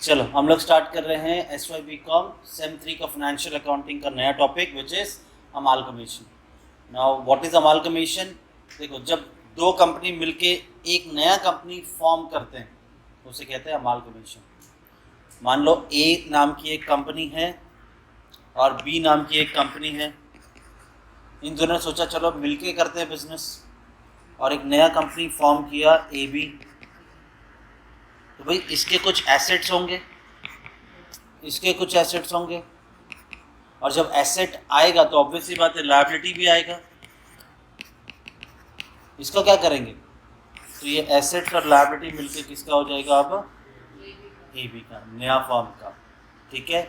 चलो हम लोग स्टार्ट कर रहे हैं S Y B com sem 3 का फाइनेंशियल अकाउंटिंग का नया topic which is amalgamation. Now what is amalgamation? देखो, जब दो कंपनी मिलके एक नया कंपनी फॉर्म करते हैं उसे कहते हैं अमालगमेशन। मान लो ए नाम की एक कंपनी है और बी नाम की एक कंपनी है। इन दोनों ने सोचा चलो मिलके करते हैं बिजनेस और एक नया कंपनी फॉर्म किया ए बी। तो भाई इसके कुछ एसेट्स होंगे, इसके कुछ एसेट्स होंगे, और जब एसेट आएगा तो ऑब्वियसली बात है लायबिलिटी भी आएगा। इसका क्या करेंगे? तो ये एसेट और लायबिलिटी मिलके किसका हो जाएगा अब? ए बी का, नया फॉर्म का। ठीक है,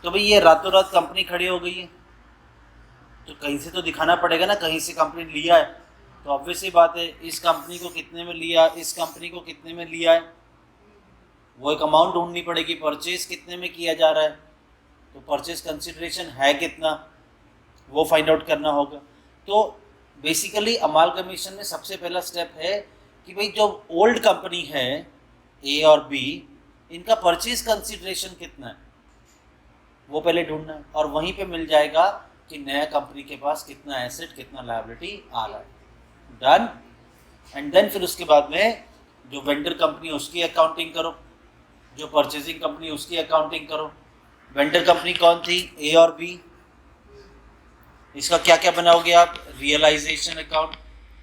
तो भाई ये रातों रात कंपनी खड़ी हो गई है तो कहीं से तो दिखाना पड़ेगा ना, कहीं से कंपनी लिया है। तो ऑब्वियसली बात है इस कंपनी को कितने में लिया, इस कंपनी को कितने में लिया है, वो एक अमाउंट ढूंढनी पड़ेगी। परचेज कितने में किया जा रहा है, तो परचेज कंसिडरेशन है कितना, वो फाइंड आउट करना होगा। तो बेसिकली अमालगमेशन में सबसे पहला स्टेप है कि भाई जो ओल्ड कंपनी है ए और बी, इनका परचेज कंसिडरेशन कितना है वो पहले ढूंढना है, और वहीं पे मिल जाएगा कि नया कंपनी के पास कितना एसेट कितना लायबिलिटी आ रहा है। डन। एंड देन फिर उसके बाद में जो वेंडर कंपनी उसकी अकाउंटिंग करो, जो परचेजिंग कंपनी उसकी अकाउंटिंग करो। वेंडर कंपनी कौन थी? ए और बी। इसका क्या क्या बनाओगे आप? Realisation account.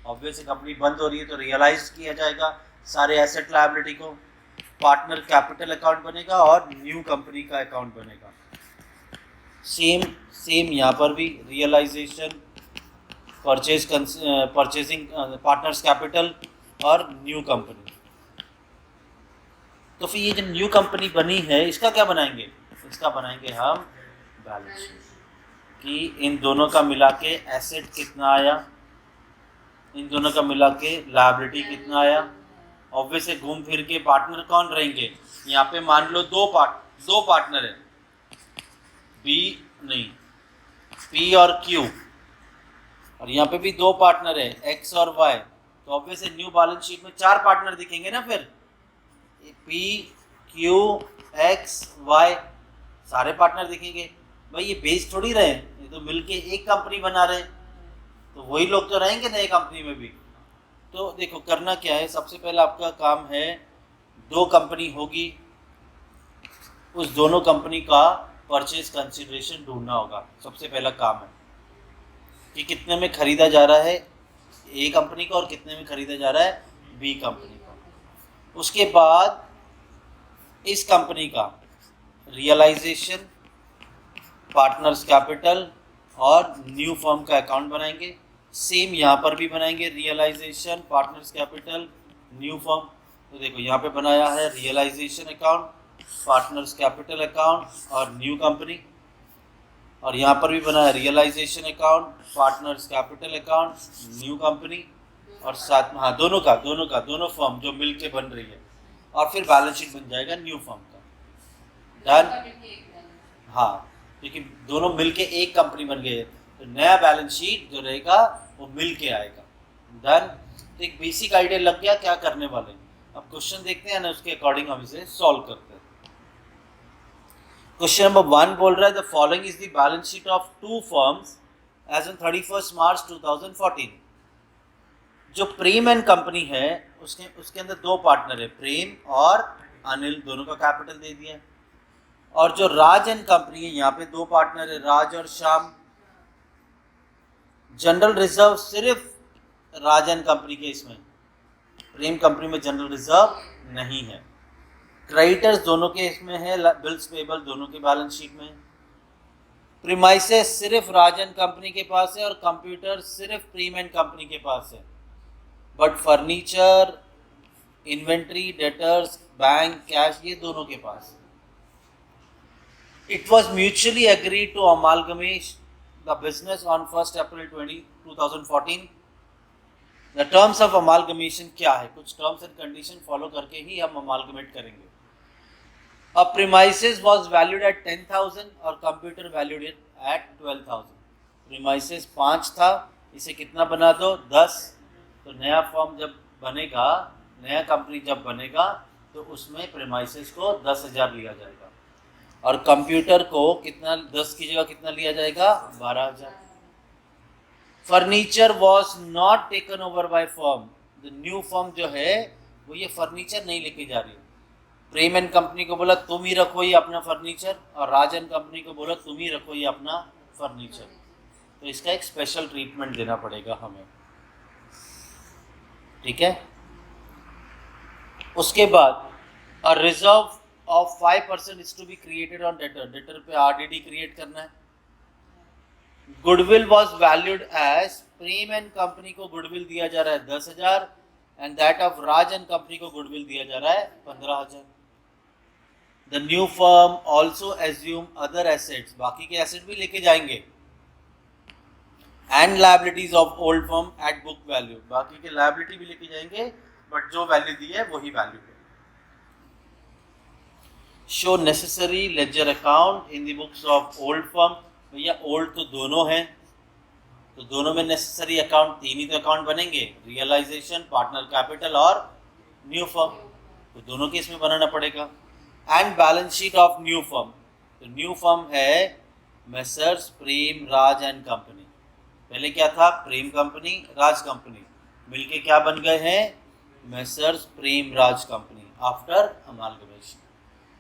ऑब्वियसली कंपनी बंद हो रही है तो रियलाइज किया जाएगा सारे एसेट लायबिलिटी को। पार्टनर कैपिटल अकाउंट बनेगा और न्यू कंपनी का अकाउंट बनेगा। सेम सेम यहाँ पर भी रियलाइजेशन, परचेजिंग, पार्टनर्स कैपिटल और न्यू कंपनी। तो फिर ये जो न्यू कंपनी बनी है इसका क्या बनाएंगे? इसका बनाएंगे हम बैलेंस शीट कि इन दोनों का मिला के एसेट कितना आया, इन दोनों का मिला के लायबिलिटी कितना आया। ऑब्वियसली घूम फिर के पार्टनर कौन रहेंगे? यहाँ पे मान लो दो पार्टनर है, बी नहीं, पी और क्यू, और यहाँ पे भी दो पार्टनर है एक्स और वाई। तो ऑब्वियसली न्यू बैलेंस शीट में चार पार्टनर दिखेंगे ना, फिर पी क्यू एक्स वाई सारे पार्टनर दिखेंगे। भाई ये बेच थोड़ी रहे, ये तो मिलके एक कंपनी बना रहे, तो वही लोग तो रहेंगे नए कंपनी में भी। तो देखो करना क्या है, सबसे पहला आपका काम है, दो कंपनी होगी, उस दोनों कंपनी का परचेज कंसिडरेशन ढूंढना होगा। सबसे पहला काम है कि कितने में खरीदा जा रहा है ए कंपनी का और कितने में खरीदा जा रहा है बी कंपनी का। उसके बाद इस कंपनी का रियलाइजेशन, पार्टनर्स कैपिटल और न्यू फर्म का अकाउंट बनाएंगे। सेम यहाँ पर भी बनाएंगे, realisation, partners capital, new firm. तो देखो यहाँ पे बनाया है realisation account, partners capital account और न्यू कंपनी, और यहाँ पर भी बना है realisation account, partners capital account, new company, और साथ में हाँ दोनों फर्म जो मिल के बन रही है, और फिर बैलेंस शीट बन जाएगा न्यू फर्म का। डन। हाँ, क्योंकि दोनों मिलके एक कंपनी बन गई है तो नया बैलेंस शीट जो रहेगा वो मिल के आएगा। डन। तो एक बेसिक आइडिया लग गया क्या करने वाले। अब क्वेश्चन देखते हैं ना, उसके अकॉर्डिंग हम इसे सॉल्व करते हैं। क्वेश्चन नंबर 1 बोल रहा है the following is the balance sheet of two firms as on 31 March 2014। जो प्रेम एंड कंपनी है उसके अंदर दो पार्टनर है, प्रेम और अनिल, दोनों का कैपिटल दे दिया है। और जो राज एंड कंपनी है यहाँ पे दो पार्टनर है, राज और श्याम। जनरल रिजर्व सिर्फ राज एंड कंपनी के, इसमें प्रेम कंपनी में जनरल रिजर्व नहीं है। क्रेडिटर्स दोनों के इसमें है, बिल्स पेबल दोनों के बैलेंस शीट में। प्रीमाइसेस सिर्फ राज एंड कंपनी के पास है और कंप्यूटर सिर्फ प्रेम एंड कंपनी के पास है। But furniture, inventory, debtors, bank, cash ये दोनों के पास। It was mutually agreed to amalgamate the business on 1st April 2014. The terms of amalgamation क्या है? कुछ terms and condition follow करके ही हम amalgamate करेंगे। A premises was valued at 10,000 और computer valued it at 12,000. Premises 5 था, इसे कितना बना दो? 10। तो नया फॉर्म जब बनेगा, नया कंपनी जब बनेगा तो उसमें प्रीमाइसेस को 10,000 लिया जाएगा और कंप्यूटर को कितना, 10 की जगह कितना लिया जाएगा, 12,000। Furniture was not taken over by firm, the new firm जो है वो ये फर्नीचर नहीं लेके जा रही है। प्रेम एंड कंपनी को बोला तुम ही रखो ये अपना फर्नीचर, और राज एंड कंपनी को बोला तुम ही रखो ये अपना फर्नीचर। तो इसका एक स्पेशल ट्रीटमेंट देना पड़ेगा हमें, ठीक है। उसके बाद a reserve of 5% is to be created on debtor, debtor पे आरडीडी क्रिएट करना है। Goodwill was valued as, Prem and company को गुडविल दिया जा रहा है 10,000 and that of Raj and company को गुडविल दिया जा रहा है 15,000। The new firm also assume other assets, बाकी के एसेट भी लेके जाएंगे, and liabilities of old firm at book value, बाकी के लायबिलिटी भी लेके जाएंगे बट जो वैल्यू दी है वही वैल्यू है। Show necessary ledger account in the books of old firm, भैया ओल्ड तो दोनों हैं, तो दोनों में नेसेसरी अकाउंट, 3 ही तो अकाउंट बनेंगे, रियलाइजेशन, पार्टनर कैपिटल और न्यू फर्म, तो दोनों के इसमें बनाना पड़ेगा। And balance sheet of new firm, तो न्यू फर्म है messrs Prem Raj and company, पहले क्या था, प्रेम कंपनी राज कंपनी, मिलके क्या बन गए हैं, मेसर्स प्रेम राज कंपनी आफ्टर अमालगमेशन।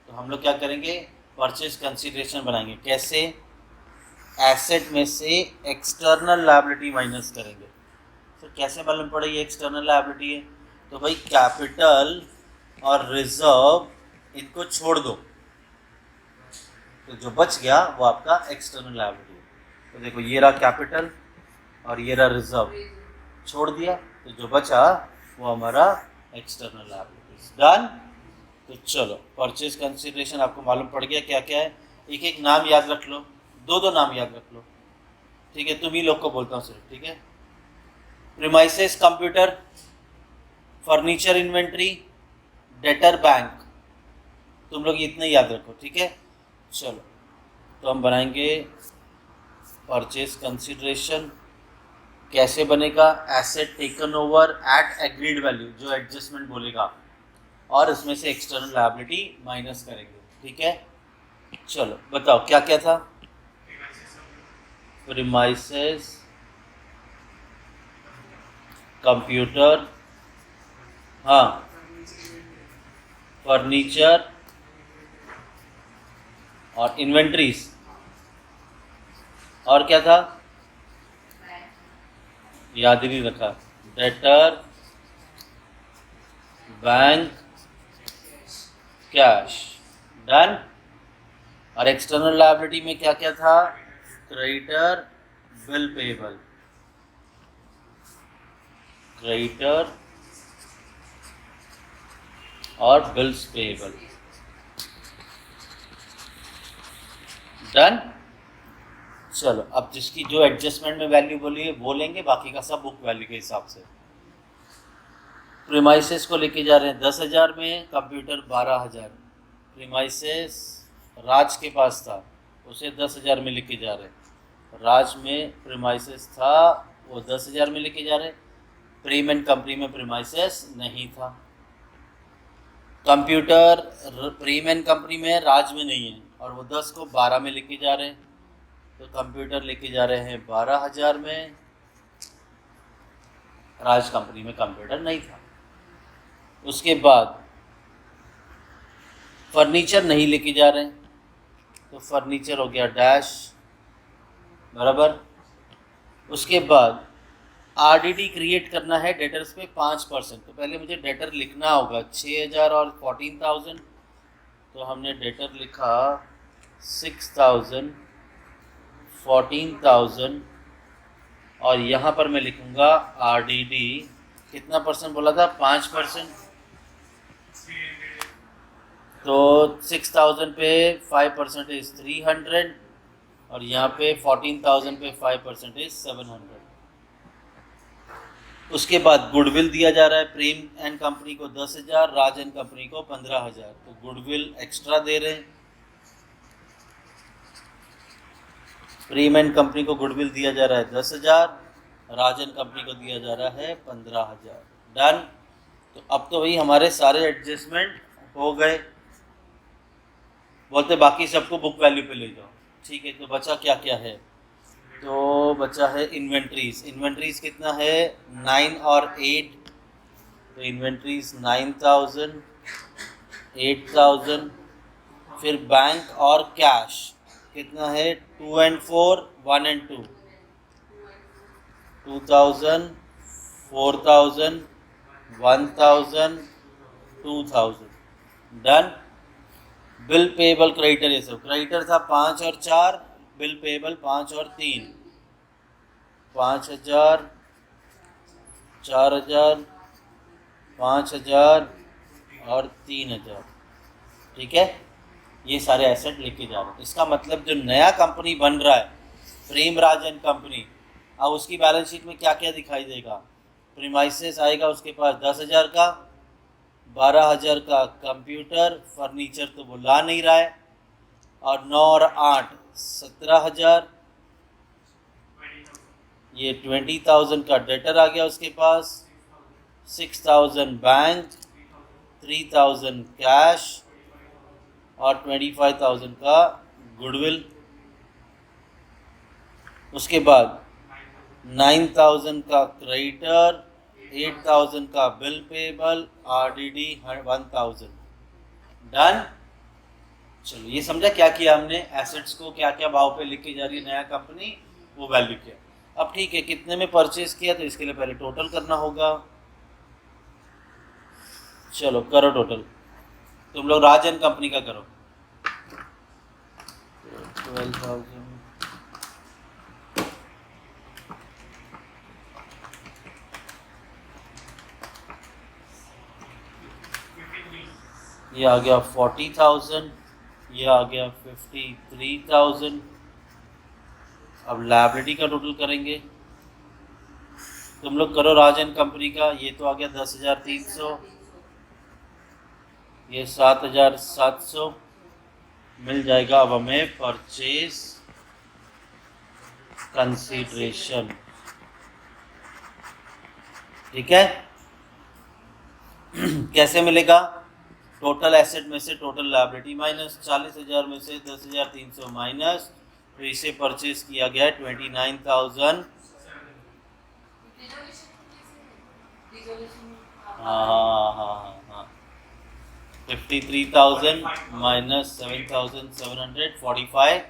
तो हम लोग क्या करेंगे, परचेज कंसीडरेशन बनाएंगे, कैसे, एसेट में से एक्सटर्नल लायबिलिटी माइनस करेंगे। तो कैसे मालूम पड़े ये एक्सटर्नल लायबिलिटी है, तो भाई कैपिटल और रिजर्व इनको छोड़ दो, तो जो बच गया वो आपका एक्सटर्नल लायबिलिटी है। तो देखो ये रहा कैपिटल और ये रहा रिजर्व, छोड़ दिया तो जो बचा वो हमारा एक्सटर्नल लायबिलिटीज। डन। तो चलो परचेज कंसीडरेशन आपको मालूम पड़ गया क्या क्या है, एक एक नाम याद रख लो, दो नाम याद रख लो, ठीक है, तुम ही लोग को बोलता हूँ सिर्फ, ठीक है। Premises computer, furniture inventory, debtor bank, तुम लोग इतने याद रखो, ठीक है। चलो तो हम बनाएंगे परचेज कंसीडरेशन, कैसे बनेगा, asset taken over at agreed value, जो एडजस्टमेंट बोलेगा, और इसमें से एक्सटर्नल लायबिलिटी माइनस करेंगे, ठीक है। चलो बताओ क्या क्या था, प्रीमाइसेस कंप्यूटर, हाँ, फर्नीचर और इन्वेंट्रीज, और क्या था, याद ही नहीं रखा, डेटर बैंक कैश। डन। और एक्सटर्नल लायबिलिटी में क्या क्या था, क्रेडिटर बिल पेबल, क्रेडिटर और बिल्स पेबल। डन। चलो अब जिसकी जो एडजस्टमेंट में वैल्यू बोली है वो लेंगे, बाकी का सब बुक वैल्यू के हिसाब से। प्रीमाइसेस को लेके जा रहे हैं 10,000 में, कंप्यूटर 12,000, प्रीमाइसेस राज के पास था उसे 10,000 में लेके जा रहे, राज में प्रीमाइसेस था वो 10,000 में लेके जा रहे, प्रेम एंड कंपनी में प्रीमाइसेस नहीं था। कंप्यूटर प्रेम एंड कंपनी में राज में नहीं है और वो 10 को 12 में लेके जा रहे हैं, तो कंप्यूटर लेके जा रहे हैं 12,000 में, राज कंपनी में कंप्यूटर नहीं था। उसके बाद फर्नीचर नहीं लेके जा रहे हैं, तो फर्नीचर हो गया डैश बराबर। उसके बाद आरडीडी क्रिएट करना है डेटर्स पे 5%, तो पहले मुझे डेटर लिखना होगा 6,000 और 14,000, तो हमने डेटर लिखा 6,000 14,000 और यहाँ पर मैं लिखूँगा आरडीडी कितना परसेंट बोला था, 5%, तो 6,000 पे 5% इज 300 और यहाँ पे 14,000 पे 5% इज 700। उसके बाद गुडविल दिया जा रहा है प्रेम एंड कंपनी को 10,000, राज एंड कंपनी को 15,000, तो गुडविल एक्स्ट्रा दे रहे हैं, प्रेम एंड कंपनी को गुडविल दिया जा रहा है 10,000, राज एंड कंपनी को दिया जा रहा है 15,000। डन। तो अब तो भाई हमारे सारे एडजस्टमेंट हो गए, बोलते बाकी सबको बुक वैल्यू पे ले जाओ। ठीक है, तो बचा क्या क्या है? तो बचा है इन्वेंट्रीज। इन्वेंट्रीज कितना है? 9 और 8। तो इन्वेंट्रीज 9000, 8000। फिर बैंक और कैश कितना है? 2 and 4, 1 and 2, 2000, 4000, 1000, 2000। Done. Bill payable creditor, ये सब क्रेडिटर था 5 और 4, बिल पेबल 5 और 3, 5000, 4000, 5000 और 3000। ठीक है, ये सारे एसेट लेके जा रहे हैं। इसका मतलब जो नया कंपनी बन रहा है, प्रेमराज एंड कंपनी, अब उसकी बैलेंस शीट में क्या क्या दिखाई देगा? प्रीमाइसेस आएगा उसके पास 10,000 का, 12,000 का कंप्यूटर, फर्नीचर तो वो ला नहीं रहा है, और 9 और 8 17,000, ये 20,000 का डेटर आ गया उसके पास, 6,000 बैंक, 3,000 कैश और 25,000 का गुडविल। उसके बाद 9,000 का क्रेडिटर, 8,000 का बिल पेबल, RDD 1,000। डन। चलो, ये समझा क्या किया हमने? एसेट्स को क्या क्या भाव पे लिख के जा रही है नया कंपनी, वो वैल्यू किया। अब ठीक है, कितने में परचेज किया, तो इसके लिए पहले टोटल करना होगा। चलो करो टोटल, तुम लोग राजन कंपनी का करो। 12,000, ये आ गया 40,000, ये आ गया 53,000। अब लायबिलिटी का टोटल करेंगे। तुम लोग करो राजन कंपनी का। ये तो आ गया 10,300, ये 7,700 मिल जाएगा। अब हमें परचेज कंसीडरेशन। ठीक है, कैसे मिलेगा? टोटल एसेट में से टोटल लायबिलिटी माइनस, 40,000 में से 10,300 माइनस, तो इसे परचेज किया गया 29,000। हाँ 53,000 माइनस 7,700, 45,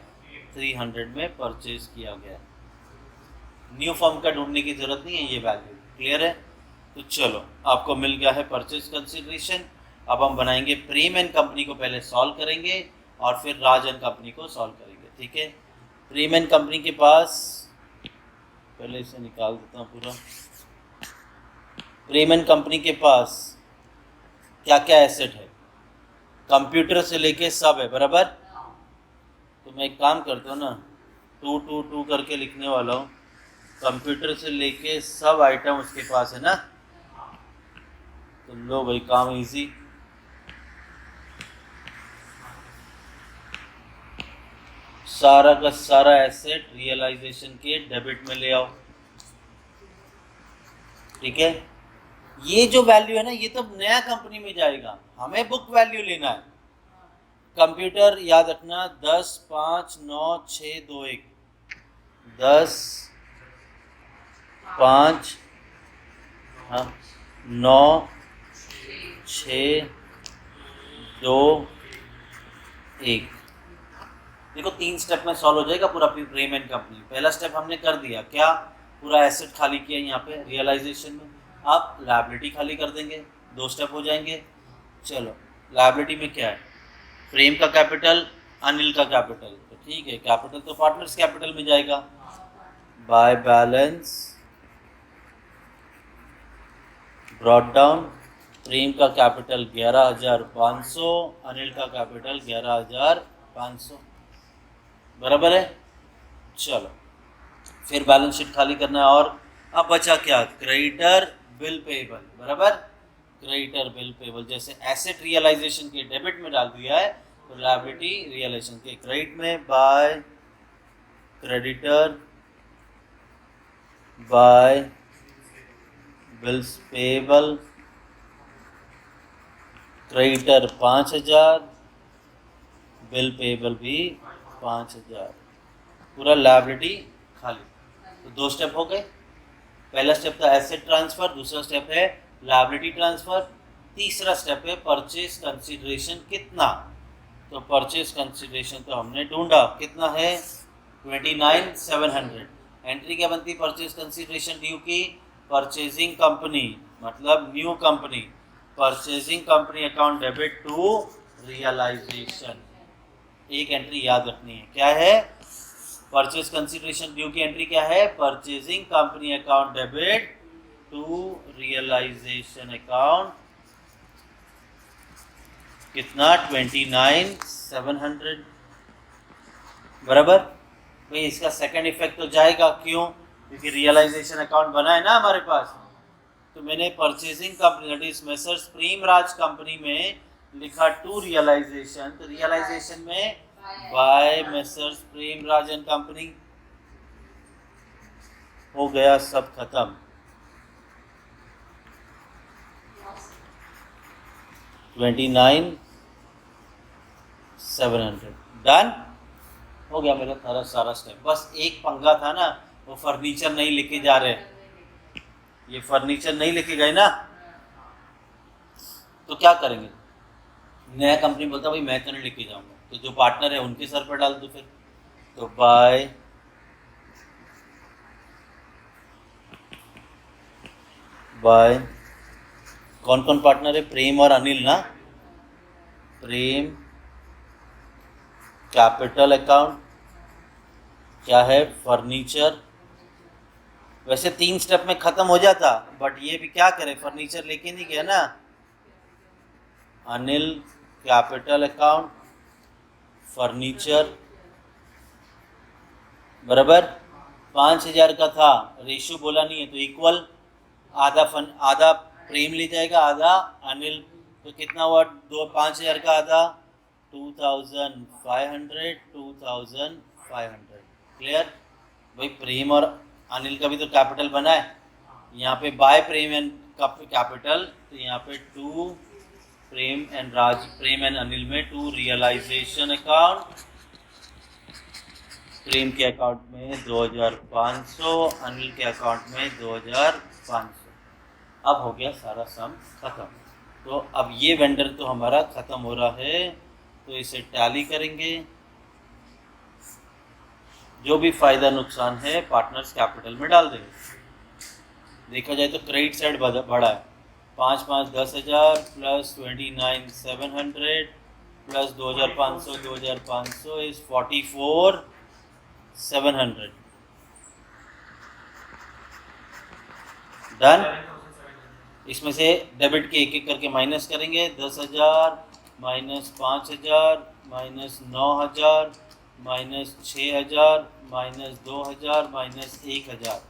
300 में परचेज किया गया। न्यू फर्म का ढूंढने की जरूरत नहीं है, ये वैल्यू क्लियर है। तो चलो, आपको मिल गया है परचेज कंसिडरेशन। अब हम बनाएंगे प्रेम एंड कंपनी को, पहले सॉल्व करेंगे और फिर राजन कंपनी को सॉल्व करेंगे। ठीक है, प्रेम एंड कंपनी के पास, पहले इसे निकाल देता हूँ पूरा। प्रेम एंड कंपनी के पास क्या क्या एसेट है? कंप्यूटर से लेके सब है, बराबर। तो मैं एक काम करता हूँ ना, 2 2 2 करके लिखने वाला हूँ। कंप्यूटर से लेके सब आइटम उसके पास है ना। तो लो भाई, काम इजी। सारा का सारा एसेट रियलाइजेशन के डेबिट में ले आओ। ठीक है, ये जो वैल्यू है ना, ये तो नया कंपनी में जाएगा, हमें बुक वैल्यू लेना है। कंप्यूटर याद रखना 10, 5, 9, 6, 2, 1, 10, 5, 9, 6, 2, 1। देखो 3 स्टेप में सॉल्व हो जाएगा पूरा प्रेम एंड कंपनी। पहला स्टेप हमने कर दिया, क्या? पूरा एसेट खाली किया यहाँ पे रियलाइजेशन में। अब लायबिलिटी खाली कर देंगे, 2 स्टेप हो जाएंगे। चलो, लायबिलिटी में क्या है? प्रेम का कैपिटल, अनिल का कैपिटल। तो ठीक है, कैपिटल तो पार्टनर्स कैपिटल में जाएगा। बाय बैलेंस ब्रॉट डाउन, प्रेम का कैपिटल 11,500, अनिल का कैपिटल 11,500, बराबर है। चलो, फिर बैलेंस शीट खाली करना है। और अब बचा क्या? क्रेडिटर, बिल पेबल, बराबर। क्रेडिटर, बिल पेबल, जैसे एसेट रियलाइजेशन के डेबिट में डाल दिया है, तो लायबिलिटी रियलाइजेशन के क्रेडिट में। By creditor by bills payable creditor 5000, bill payable भी 5000, पूरा लायबिलिटी खाली। तो 2 स्टेप हो गए। पहला स्टेप था एसेट ट्रांसफर, दूसरा स्टेप है लायबिलिटी ट्रांसफर, तीसरा स्टेप है परचेज कंसीडरेशन कितना। तो परचेज कंसीडरेशन तो हमने ढूंढा, कितना है 29,700। एंट्री क्या बनती है परचेज कंसीडरेशन ड्यू की? परचेजिंग कंपनी मतलब new company, purchasing company account debit to realisation. एक एंट्री याद रखनी है, क्या है? परचेज कंसीडरेशन ड्यू की एंट्री क्या है? Purchasing company account debit to realisation account, कितना 29,700, बराबर। भाई इसका सेकंड इफेक्ट तो जाएगा, क्यों? क्योंकि रियलाइजेशन अकाउंट बना है ना हमारे पास। तो मैंने purchasing company that is messrs Premraj company में लिखा टू रियलाइजेशन, तो रियलाइजेशन में by messrs Premraj and company. हो गया सब खत्म। 29,700 डन हो गया मेरा सारा स्टेप। बस एक पंगा था ना, वो फर्नीचर नहीं लेके जा रहे, ये फर्नीचर नहीं लेके गए ना, तो क्या करेंगे? नया कंपनी बोलता भाई मैं तो नहीं लेके जाऊंगा, तो जो पार्टनर है उनके सर पर डाल दो फिर। तो बाय कौन कौन पार्टनर है? प्रेम और अनिल ना। प्रेम कैपिटल अकाउंट क्या है? फर्नीचर। वैसे 3 स्टेप में खत्म हो जाता, बट ये भी क्या करे, फर्नीचर लेके नहीं गया ना। अनिल कैपिटल अकाउंट फर्नीचर, बराबर। 5,000 का था, रेशो बोला नहीं है तो इक्वल, आधा प्रेम ले जाएगा, आधा अनिल। तो कितना हुआ? 5,000 का आधा 2,500, 2,500। क्लियर? भाई प्रेम और अनिल का भी तो कैपिटल बना है, यहाँ पे बाय प्रेम एंड कैपिटल, तो यहाँ पे टू प्रेम एंड अनिल में टू रियलाइजेशन अकाउंट। प्रेम के अकाउंट में 2,500, अनिल के अकाउंट में 2,500। अब हो गया सारा सम खत्म। तो अब ये वेंडर तो हमारा खत्म हो रहा है, तो इसे टैली करेंगे। जो भी फायदा नुकसान है पार्टनर्स कैपिटल में डाल देंगे। देखा जाए तो क्रेडिट साइड बढ़ा है, 5 5 10,000 प्लस 29,700 प्लस 2,500 इज 44,700। डन। इसमें से डेबिट के एक एक करके माइनस करेंगे। 10,000 minus 5,000 minus 9,000 minus 6,000 minus 2,000 minus 1,000,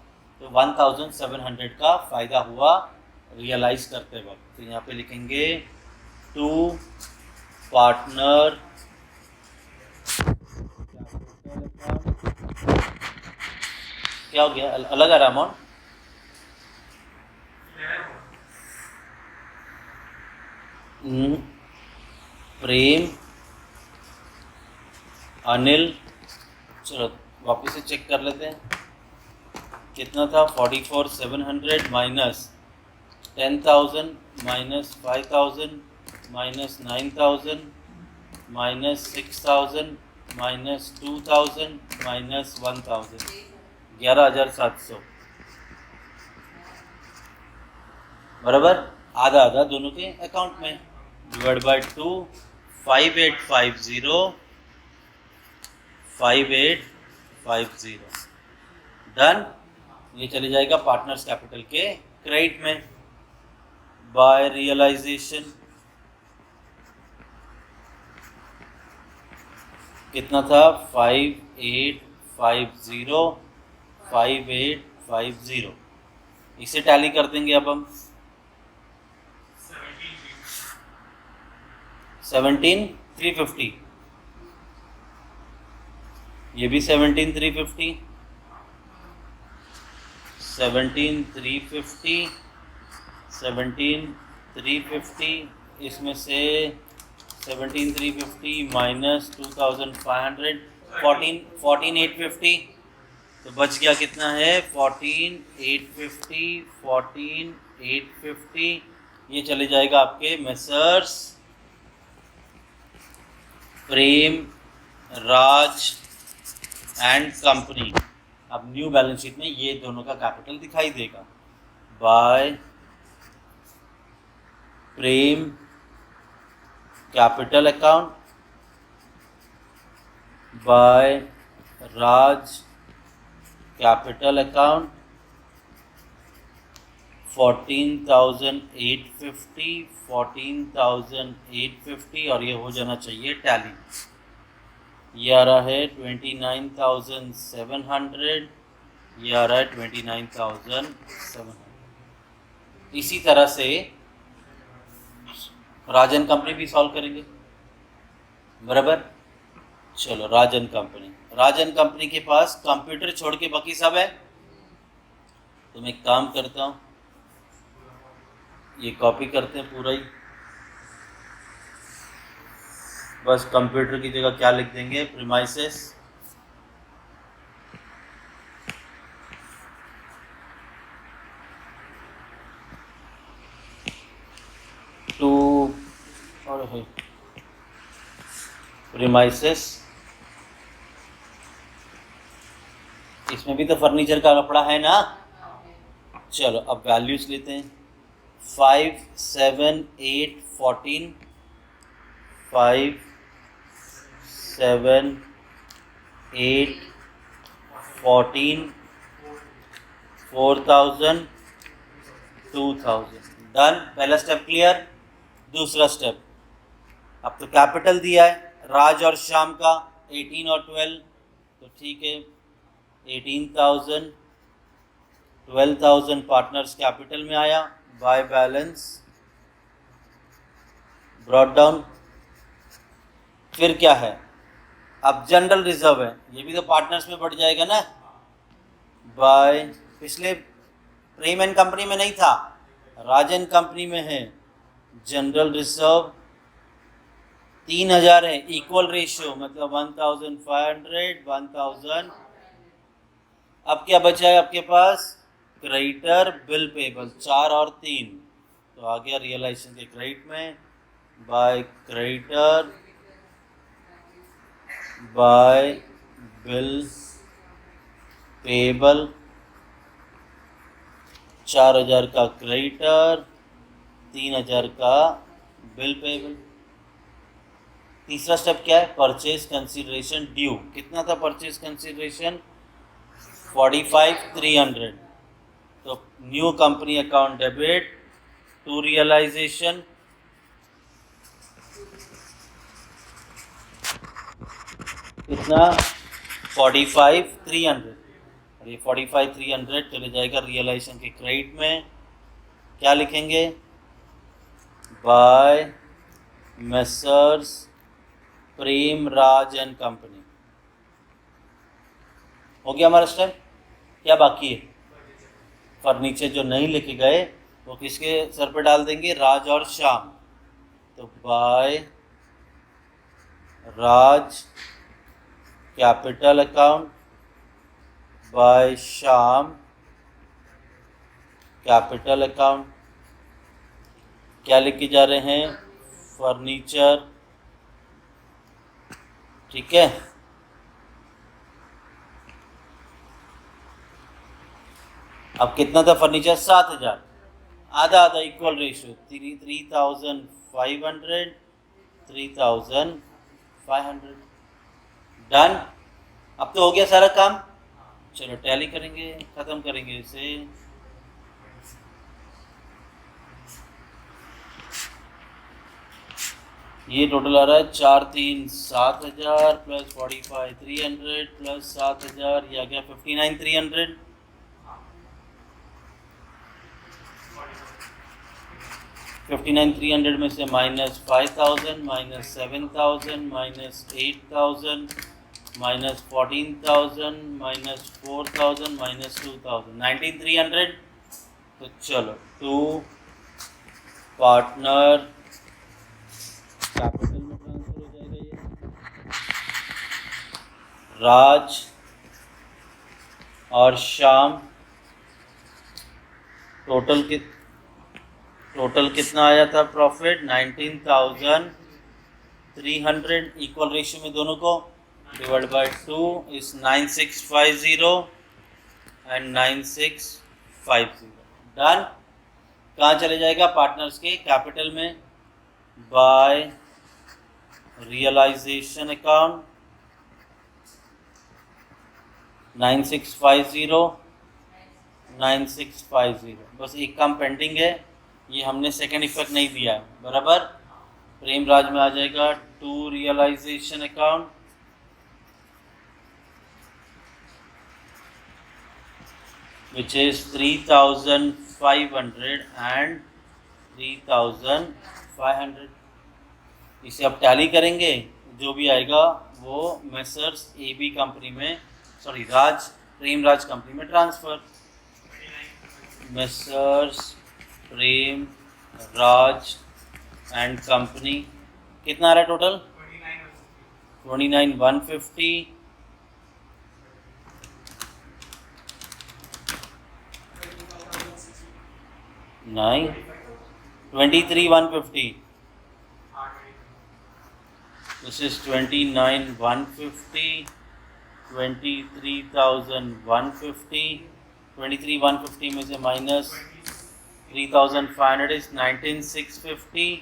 तो 1,700 का फायदा हुआ रियलाइज करते वक्त। तो यहाँ पे लिखेंगे टू पार्टनर क्या हो गया, अलग आ रहा अमाउंट। प्रेम अनिल, चलो वापस से चेक कर लेते हैं कितना था। 44,700 minus 10,000 minus 5,000 minus 9,000 minus 6,000 minus 2,000 minus 1,000, 11,700, बराबर। आधा आधा दोनों के अकाउंट में, डिवाइड बाय 2, 5850 5850। डन। ये चले जाएगा पार्टनर्स कैपिटल के क्रेडिट में। बाय रियलाइजेशन कितना था? 5850 5850। इसे टैली कर देंगे अब हम। 17,350, ये भी 17,350 17,350 17,350 इसमें से 17,350 माइनस 2,500 14,850, तो बच गया कितना है 14,850 14,850। ये चले जाएगा आपके messrs Prem Raj and company. अब न्यू बैलेंस शीट में ये दोनों का कैपिटल दिखाई देगा, बाय प्रेम capital account, bye Raj capital account, 14,850 14,850, और ये हो जाना चाहिए टैली। ये आ रहा है 29,700, ये आ रहा है 29,700। इसी तरह से राजन कंपनी भी सॉल्व करेंगे, बराबर। चलो राजन कंपनी के पास कंप्यूटर छोड़ के बाकी सब है, तो मैं एक काम करता हूँ, ये कॉपी करते हैं पूरा ही, बस कंप्यूटर की जगह क्या लिख देंगे, प्रीमाइसेस टू और है प्रीमाइसेस। इसमें भी तो फर्नीचर का कपड़ा है ना। चलो अब वैल्यूज लेते हैं, 5 7 8 14 5 7 8 14 4,000 2,000। डन, पहला स्टेप क्लियर। दूसरा स्टेप, अब तो कैपिटल दिया है राज और श्याम का 18 और 12, तो ठीक है 18,000 12,000 पार्टनर्स कैपिटल में आया, बाय बैलेंस ब्रॉट डाउन। फिर क्या है, अब जनरल रिजर्व है, ये भी तो पार्टनर्स में बढ़ जाएगा ना, बाय, पिछले प्रेम एंड कंपनी में नहीं था, राजन कंपनी में है, जनरल रिजर्व 3,000 है, इक्वल रेशियो मतलब 1,500 1,000। अब क्या बचा है आपके पास, क्रेडिटर बिल पेबल 4 और 3, तो आ गया रियलाइजेशन के क्रेडिट में, by creditor by bill payable, 4,000 का क्रेडिटर 3,000 का बिल पेबल। तीसरा स्टेप क्या है, परचेज कंसीडरेशन ड्यू, कितना था परचेज कंसीडरेशन 45,300, तो new company account debit to realisation, कितना 45,300, और ये 45,300 चले जाएगा रियलाइजेशन के क्रेडिट में। क्या लिखेंगे, by messrs Prem Raj and company. हो गया हमारा स्टेप। क्या बाकी है, फर्नीचर जो नहीं लिखे गए वो किसके सर पे डाल देंगे, राज और श्याम, तो by Raj capital account, by Shyam capital account. क्या लिख के जा रहे हैं, फर्नीचर, ठीक है। अब कितना था फर्नीचर, 7,000, आधा आधा इक्वल रेशियो 3,500 3,500। डन, अब तो हो गया सारा काम। चलो टैली करेंगे, खत्म करेंगे इसे। ये टोटल आ रहा है 4 3 7,000 प्लस 45,300 प्लस 7,000, ये आ गया 59,300। 59,300 में से minus 5,000 minus 7,000 minus 8,000 minus 14,000 minus 4,000 minus 2,000, 19,300। तो चलो टू पार्टनर कैपिटल में ट्रांसफर हो जाएगा ये। राज और श्याम टोटल कितना आया था प्रॉफिट? 19,300 इक्वल रेशियो में दोनों को divide by 2 is 9650 and 9650। Done. कहाँ चले जाएगा? पार्टनर्स के कैपिटल में बाय रियलाइजेशन अकाउंट 9650। बस एक काम पेंडिंग है, ये हमने सेकेंड इफेक्ट नहीं दिया है, बराबर। प्रेमराज में आ जाएगा to realisation account which is 3,500 and 3,500। इसे अब टैली करेंगे, जो भी आएगा वो मेसर्स AB कंपनी में, सॉरी प्रेमराज कंपनी में transfer. Messrs Premraj and company कितना आ रहा है टोटल? 29,150 23,150। This is 29,150, 23,150, 23,150 में से माइनस 3,500 इज 19,650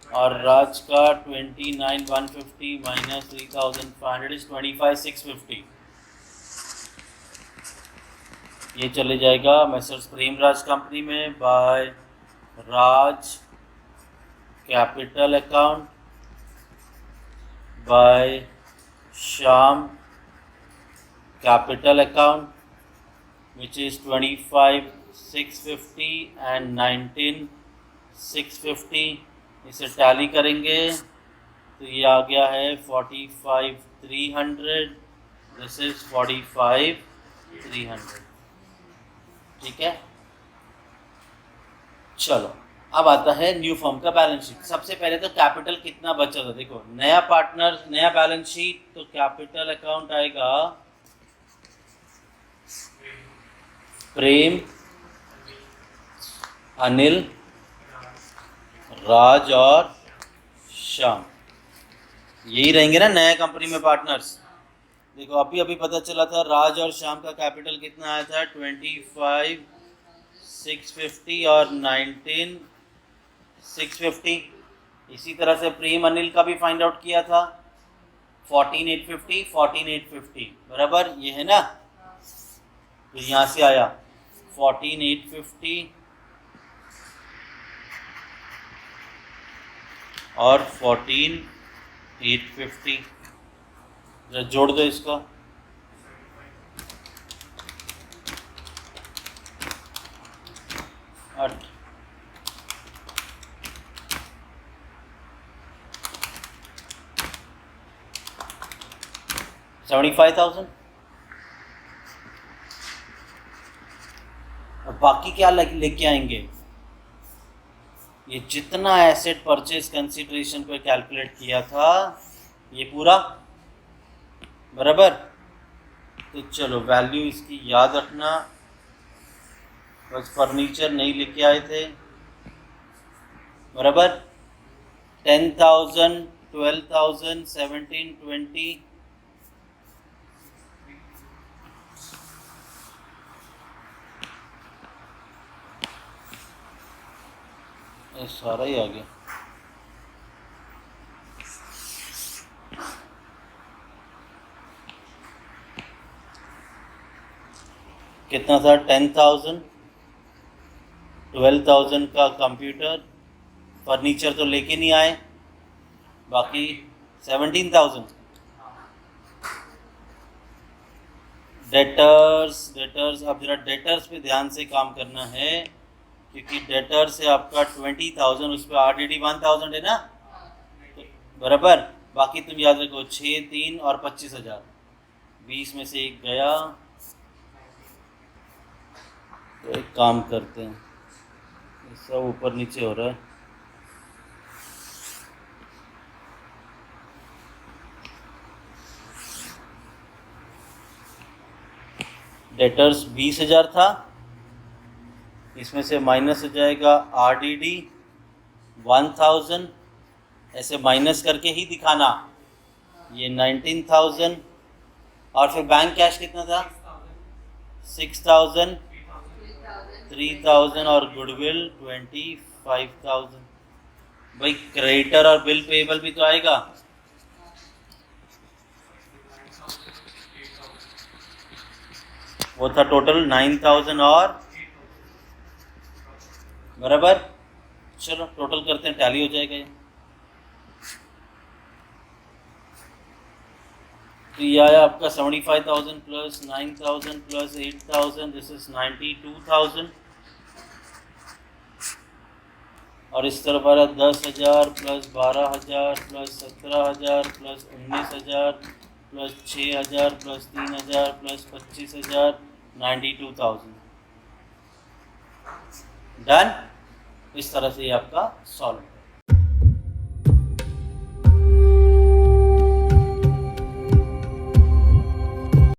और राज का 29,150 माइनस 3,500 इज 25,650। ये चले जाएगा मेसर्स प्रेमराज कंपनी में by Raj capital account by Shyam capital account which is 25,650 and 19,650। इसे टैली करेंगे तो ये आ गया है 45,300। This is 45,300। ठीक है, चलो अब आता है न्यू फर्म का बैलेंस शीट। सबसे पहले तो कैपिटल कितना बचा था, देखो नया पार्टनर नया बैलेंस शीट, तो कैपिटल अकाउंट आएगा प्रेम, अनिल, राज और श्याम, यही रहेंगे ना नया कंपनी में पार्टनर्स। देखो अभी पता चला था राज और श्याम का कैपिटल कितना आया था 25,650 और 19,650। इसी तरह से प्रेम अनिल का भी फाइंड आउट किया था 14,850 14,850 बराबर, ये है ना। तो यहाँ से आया 14,850 और 14,850। जोड़ दो इसका, आठ 75,000। अब बाकी क्या लेके आएंगे? ये जितना एसेट परचेज कंसिडरेशन पे कैलकुलेट किया था ये पूरा, बराबर। तो चलो वैल्यू इसकी याद रखना, बस फर्नीचर नहीं लेके आए थे, बराबर। 10,000, 12,000, 17, 20, ये सारा ही आ गया। कितना था? 10,000, 12,000 का कंप्यूटर, फर्नीचर तो लेके नहीं आए, बाकी 17,000। डेटर्स अब जरा डेटर्स पे ध्यान से काम करना है, क्योंकि डेटर से आपका 20,000 उस पर ऑलरेडी 1,000 है ना, तो बराबर। बाकी तुम याद रखो 6, 3 और 25,000, 20 में से एक गया। तो एक काम करते हैं, सब ऊपर नीचे हो रहा है। डेटर्स 20,000 था, इसमें से माइनस हो जाएगा RDD 1000, ऐसे माइनस करके ही दिखाना, ये 19,000, और फिर बैंक कैश कितना था 6,000, 3,000 और गुडविल 25,000। भाई क्रेडिटर और बिल पेएबल भी तो आएगा, वो था टोटल 9,000 और बराबर। चलो टोटल करते हैं, टैली हो जाएगा ये। तो ये आया आपका 75,000 प्लस 9,000 प्लस 8,000, दिस इज 92,000। और इस तरफ आ रहा 10,000 plus 12,000 plus 17,000 plus 19,000 plus 6,000 plus 3,000 plus 25,000, 92,000। Done. इस तरह से ये आपका सॉल्व।